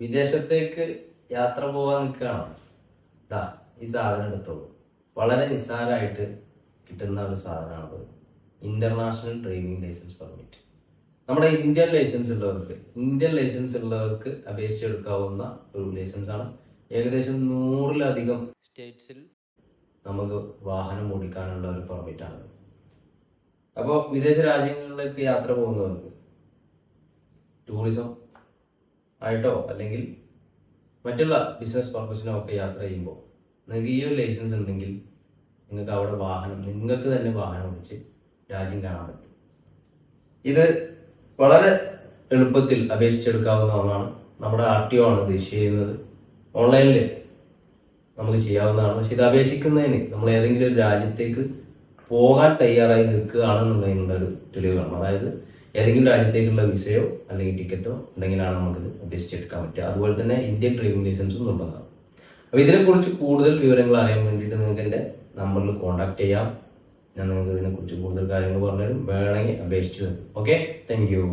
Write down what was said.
വിദേശത്തേക്ക് യാത്ര പോകാൻ നിൽക്കുകയാണോ? ഈ സാധനം എടുത്തോളൂ. വളരെ നിസ്സാരമായിട്ട് കിട്ടുന്ന ഒരു സാധനമാണ് ഇന്റർനാഷണൽ ഡ്രൈവിംഗ് ലൈസൻസ് പെർമിറ്റ്. നമ്മുടെ ഇന്ത്യൻ ലൈസൻസ് ഉള്ളവർക്ക് അപേക്ഷിച്ചെടുക്കാവുന്ന ഒരു ലൈസൻസ് ആണ്. ഏകദേശം 100-ലധികം സ്റ്റേറ്റ്സിൽ നമുക്ക് വാഹനം ഓടിക്കാനുള്ള ഒരു പെർമിറ്റാണ്. അപ്പോൾ വിദേശ രാജ്യങ്ങളിലേക്ക് യാത്ര പോകുന്നവർക്ക് ടൂറിസം ആയിട്ടോ അല്ലെങ്കിൽ മറ്റുള്ള ബിസിനസ് പർപ്പസിനോ ഒക്കെ യാത്ര ചെയ്യുമ്പോൾ നിങ്ങൾക്ക് ഈ ഒരു ലൈസൻസ് ഉണ്ടെങ്കിൽ നിങ്ങൾക്ക് അവിടെ നിങ്ങൾക്ക് തന്നെ വാഹനം ഓടിച്ച് രാജ്യം കാണാൻ പറ്റും. ഇത് വളരെ എളുപ്പത്തിൽ അപേക്ഷിച്ചെടുക്കാവുന്ന ഒന്നാണ്. നമ്മുടെ RTO ആണ് ഇത് ഇഷ്യൂ ചെയ്യുന്നത്. ഓൺലൈനിൽ നമുക്ക് ചെയ്യാവുന്നതാണ്. പക്ഷെ ഇത് അപേക്ഷിക്കുന്നതിന് നമ്മൾ ഏതെങ്കിലും ഒരു രാജ്യത്തേക്ക് പോകാൻ തയ്യാറായി നിൽക്കുകയാണെന്നുള്ളതിനുള്ള ഒരു തെളിവ് വേണം. അതായത് ഏതെങ്കിലും രാജ്യത്തേക്കുള്ള വിസയോ അല്ലെങ്കിൽ ടിക്കറ്റോ ഉണ്ടെങ്കിലാണ് നമുക്കിത് അപേക്ഷിച്ചെടുക്കാൻ പറ്റുക. അതുപോലെ തന്നെ ഇന്ത്യൻ ഡ്രൈവിംഗ് ലൈസൻസും നിർബന്ധമാണ്. അപ്പോൾ ഇതിനെക്കുറിച്ച് കൂടുതൽ വിവരങ്ങൾ അറിയാൻ വേണ്ടിയിട്ട് നിങ്ങൾക്ക് എൻ്റെ നമ്പറിൽ കോൺടാക്ട് ചെയ്യാം. ഞാൻ നിങ്ങൾക്ക് ഇതിനെക്കുറിച്ച് കൂടുതൽ കാര്യങ്ങൾ പറഞ്ഞുതരും. വേണമെങ്കിൽ അപേക്ഷിച്ചു തരും. Okay, thank you.